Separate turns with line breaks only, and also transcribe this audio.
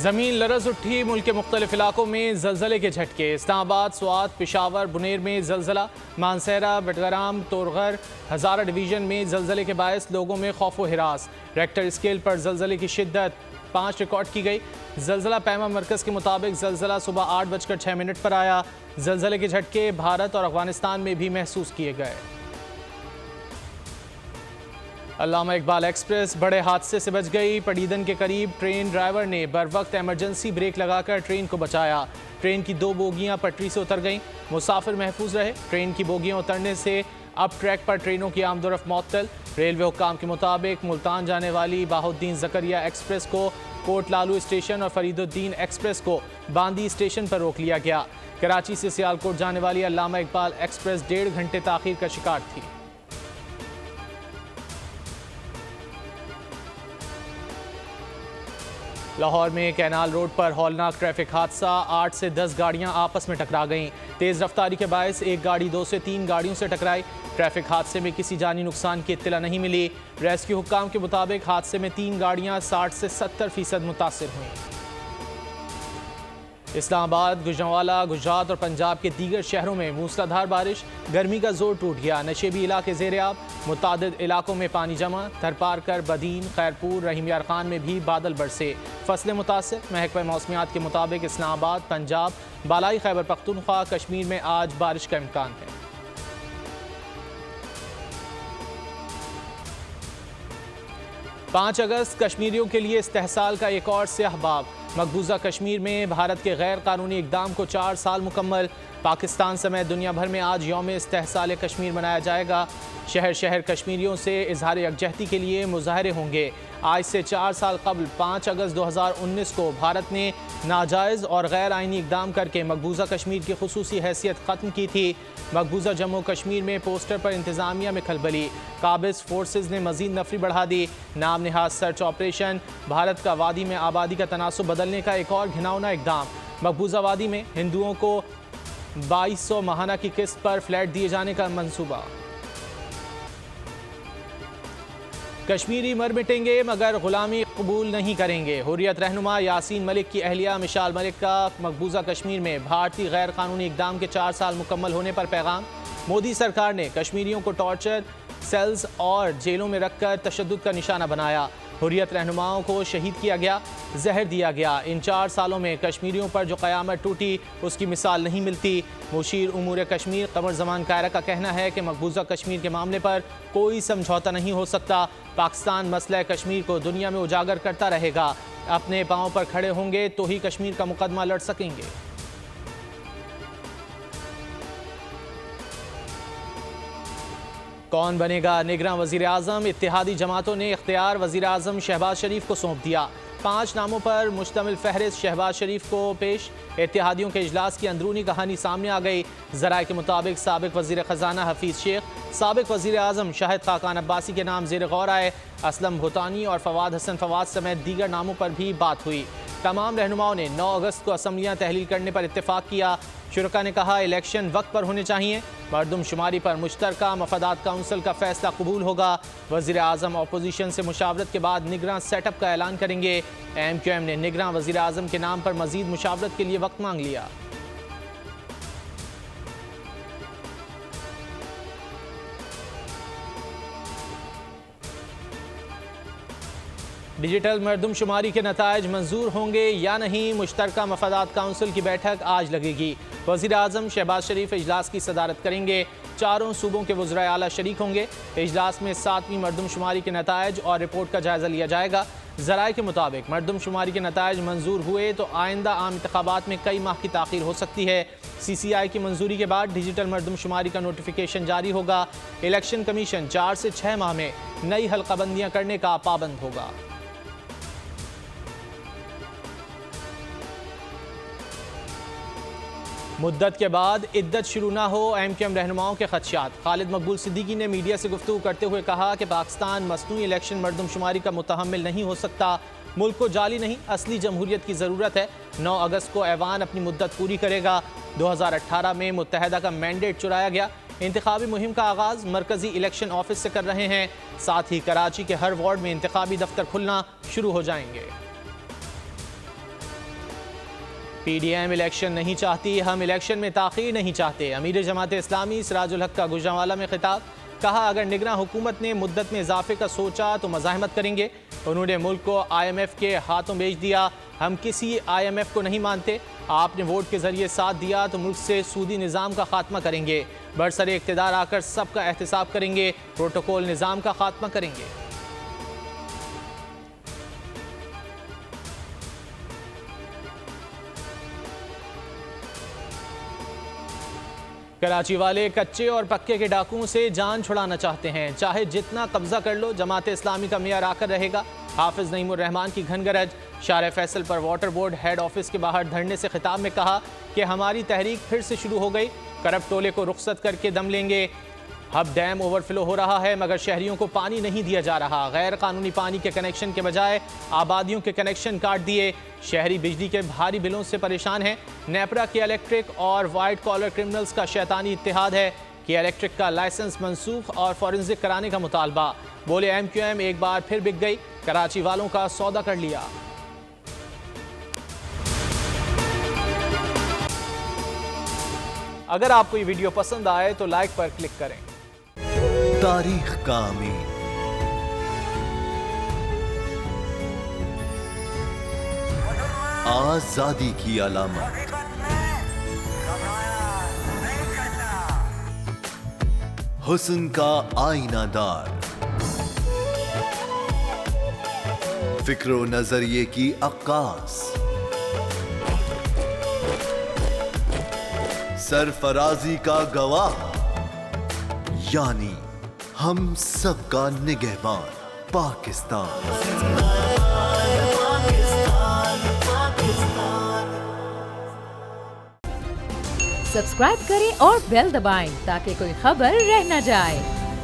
ज़मीन लरज़ उठी, मुल्क के मुख्तलिफ इलाकों में ज़लज़ले के झटके। इस्लामाबाद, स्वात, पेशावर, बुनेर में ज़लज़ला, मानसहरा, बटग्राम, तोरगर, हज़ारा डिवीज़न में ज़लज़ले के बायस लोगों में खौफ व हिरास। रेक्टर स्केल पर ज़लज़ले की शिद्दत 5 रिकॉर्ड की गई। ज़लज़ला पैमा मरकज़ के मुताबिक ज़लज़ला सुबह 8:06 पर आया। ज़लज़ले के झटके भारत और अफगानिस्तान में भी महसूस किए गए। अल्लामा इकबाल एक्सप्रेस बड़े हादसे से बच गई। पडीदन के करीब ट्रेन ड्राइवर ने बरवक्त इमरजेंसी ब्रेक लगाकर ट्रेन को बचाया। ट्रेन की 2 बोगियां पटरी से उतर गईं। मुसाफिर महफूज रहे। ट्रेन की बोगियां उतरने से अब ट्रैक पर ट्रेनों की आमदोरफ्त मुअत्तल। रेलवे हुक्काम के मुताबिक मुल्तान जाने वाली बाहुद्दीन ज़करिया एक्सप्रेस को कोट लालू स्टेशन और फरीदुद्दीन एक्सप्रेस को बांदी स्टेशन पर रोक लिया गया। कराची से सियालकोट जाने वाली अल्लामा इकबाल एक्सप्रेस 1.5 घंटे ताख़ीर का शिकार थी। लाहौर में कैनाल रोड पर हौलनाक ट्रैफिक हादसा। 8 से 10 गाड़ियां आपस में टकरा गईं। तेज़ रफ्तारी के बायस एक गाड़ी 2 से 3 गाड़ियों से टकराई। ट्रैफिक हादसे में किसी जानी नुकसान की इत्तला नहीं मिली। रेस्क्यू हुक्काम के मुताबिक हादसे में 3 गाड़ियां 60 से 70% मुतासिर हुईं। इस्लामाबाद, गुजरांवाला, गुजरात और पंजाब के दीगर शहरों में मूसलाधार बारिश। गर्मी का जोर टूट गया। नशेबी इलाके ज़ेर-ए-आब। मुतादिद इलाकों में पानी जमा। थरपारकर, बदीन, खैरपुर, रहीम यार खान में भी बादल बरसे। फसलें मुतासिर। महकमा मौसमियात के मुताबिक इस्लामाबाद, पंजाब, बालाई खैबर पख्तूनख्वा, कश्मीर में आज बारिश का इम्कान है। 5 अगस्त कश्मीरियों के लिए इस्तेहसाल का एक और स्याह बाब। मकबूजा कश्मीर में भारत के गैर कानूनी इक़दाम को 4 साल मुकम्मल। पाकिस्तान समेत दुनिया भर में आज यौम इस्तेहसाल कश्मीर मनाया जाएगा। शहर शहर कश्मीरियों से इजहार यकजहती के लिए मुजाहरे होंगे। आज से 4 साल कबल 5 अगस्त 2019 को भारत ने नाजायज़ और गैर आइनी इक़दाम करके मकबूजा कश्मीर की खुसूसी हैसियत ख़त्म की थी। मकबूजा जम्मू कश्मीर में पोस्टर पर इंतज़ामिया में खलबली। काबिज़ फोर्सेज ने मज़ीद नफरी बढ़ा दी। नाम निहाज सर्च ऑपरेशन। भारत का वादी में आबादी का तनासुब बदलने का एक और घिनौना इक़दाम। मकबूजा वादी में हिंदुओं को 2200 माहाना की किस्त पर फ्लैट दिए जाने का मंसूबा। कश्मीरी मर मिटेंगे मगर गुलामी कबूल नहीं करेंगे। हुर्रियत रहनुमा यासीन मलिक की अहलिया मिशाल मलिक का मकबूजा कश्मीर में भारतीय गैर कानूनी इक़दाम के 4 साल मुकम्मल होने पर पैगाम। मोदी सरकार ने कश्मीरियों को टॉर्चर सेल्स और जेलों में रखकर तशद्दुद का निशाना बनाया। हुर्रियत रहनुमाओं को शहीद किया गया, जहर दिया गया। इन 4 सालों में कश्मीरियों पर जो क़यामत टूटी उसकी मिसाल नहीं मिलती। मुशीर उमूर कश्मीर कमर ज़मान कायरा का कहना है कि मकबूजा कश्मीर के मामले पर कोई समझौता नहीं हो सकता। पाकिस्तान मसला कश्मीर को दुनिया में उजागर करता रहेगा। अपने पाँव पर खड़े होंगे तो ही कश्मीर का मुकदमा लड़ सकेंगे। कौन बनेगा निगरान वज़ीर आज़म? इत्तेहादी जमातों ने इख्तियार वज़ीर आज़म शहबाज शरीफ को सौंप दिया। 5 नामों पर मुश्तमिल फहरिस्त शहबाज शरीफ को पेश। इत्तेहादियों के इजलास की अंदरूनी कहानी सामने आ गई। ज़राए के मुताबिक साबिक़ वज़ीर ख़जाना हफीज़ शेख, साबिक़ वज़ीर आज़म शाहिद खाकान अब्बासी के नाम ज़ेर गौर आए। असलम भूटानी और फवाद हसन फवाद समेत दीगर नामों पर भी बात हुई। तमाम रहनुमाओं ने 9 अगस्त को असम्बलियाँ तहलील करने पर इत्तेफाक किया। शुरका ने कहा इलेक्शन वक्त पर होने चाहिए। मरदमशुमारी पर मुश्तरका मफादात काउंसिल का फैसला कबूल होगा। वज़ीर आज़म अपोजिशन से मुशावरत के बाद निगरान सेटअप का ऐलान करेंगे। MQM ने निगरान वज़ीर आज़म के नाम पर मज़ीद मुशावरत के लिए वक्त मांग लिया। डिजिटल मरदमशुमारी के नतायज मंजूर होंगे या नहीं? मुश्तरका मफादात काउंसिल की बैठक आज लगेगी। वज़ीर आज़म शहबाज शरीफ इजलास की सदारत करेंगे। 4 सूबों के वज़राए आला शरीक होंगे। इजलास में 7वीं मरदमशुमारी के नतायज और रिपोर्ट का जायज़ा लिया जाएगा। ज़राए के मुताबिक मरदमशुमारी के नतायज मंजूर हुए तो आइंदा आम इंतखाबात में कई माह की ताख़ीर हो सकती है। CCI की मंजूरी के बाद डिजिटल मरदमशुमारी का नोटिफिकेशन जारी होगा। इलेक्शन कमीशन 4 से 6 माह में नई हल्काबंदियाँ करने का पाबंद होगा। मुद्दत के बाद इद्दत शुरू ना हो, MQM रहनुमाओं के खदशात। खालिद मकबूल सिद्दीकी ने मीडिया से गुफ्तगू करते हुए कहा कि पाकिस्तान मसनूई इलेक्शन मरदमशुमारी का मुतहम्मिल नहीं हो सकता। मुल्क को जाली नहीं असली जमहूरियत की ज़रूरत है। 9 अगस्त को ऐवान अपनी मुद्दत पूरी करेगा। 2018 में मुत्तहदा का मैंडेट चुराया गया। इंतखाबी मुहिम का आगाज़ मरकज़ी इलेक्शन ऑफिस से कर रहे हैं। साथ ही कराची के हर वार्ड में इंतखाबी दफ्तर खुलना शुरू हो जाएंगे। PDM इलेक्शन नहीं चाहती, हम इलेक्शन में ताख़ीर नहीं चाहते। अमीर जमात इस्लामी सिराजुल हक का गुजरांवाला में खिताब। कहा, अगर निगरान हुकूमत ने मुद्दत में इजाफे का सोचा तो मज़ाहमत करेंगे। उन्होंने मुल्क को IMF के हाथों बेच दिया। हम किसी IMF को नहीं मानते। आपने वोट के जरिए साथ दिया तो मुल्क से सूदी निज़ाम का खात्मा करेंगे। बरसरे इक़्तिदार आकर सबका एहतसाब करेंगे। प्रोटोकॉल निज़ाम का खात्मा करेंगे। कराची वाले कच्चे और पक्के के डाकुओं से जान छुड़ाना चाहते हैं। चाहे जितना कब्जा कर लो, जमात इस्लामी का मेयर आकर रहेगा। हाफिज नईमुर रहमान की घनगरज। शार फैसल पर वाटर बोर्ड हेड ऑफिस के बाहर धरने से खिताब में कहा कि हमारी तहरीक फिर से शुरू हो गई। करप्ट टोले को रुखसत करके दम लेंगे। हब डैम ओवरफ्लो हो रहा है मगर शहरियों को पानी नहीं दिया जा रहा। गैर कानूनी पानी के कनेक्शन के बजाय आबादियों के कनेक्शन काट दिए। शहरी बिजली के भारी बिलों से परेशान हैं। नेपरा के इलेक्ट्रिक और वाइट कॉलर क्रिमिनल्स का शैतानी इत्तेहाद है कि इलेक्ट्रिक का लाइसेंस मनसूख और फॉरेंसिक कराने का मुतालबा। बोले MQM एक बार फिर बिक गई, कराची वालों का सौदा कर लिया। अगर आपको ये वीडियो पसंद आए तो लाइक पर क्लिक करें।
तारीख का अमीर, आजादी की अलामत, हुस्न का आईनादार, फिक्रो नजरिए की अक्कास, सरफराजी का गवाह, यानी हम सबका निगहबान पाकिस्तान।
सब्सक्राइब करें और बेल दबाएं ताकि कोई खबर रह न जाए।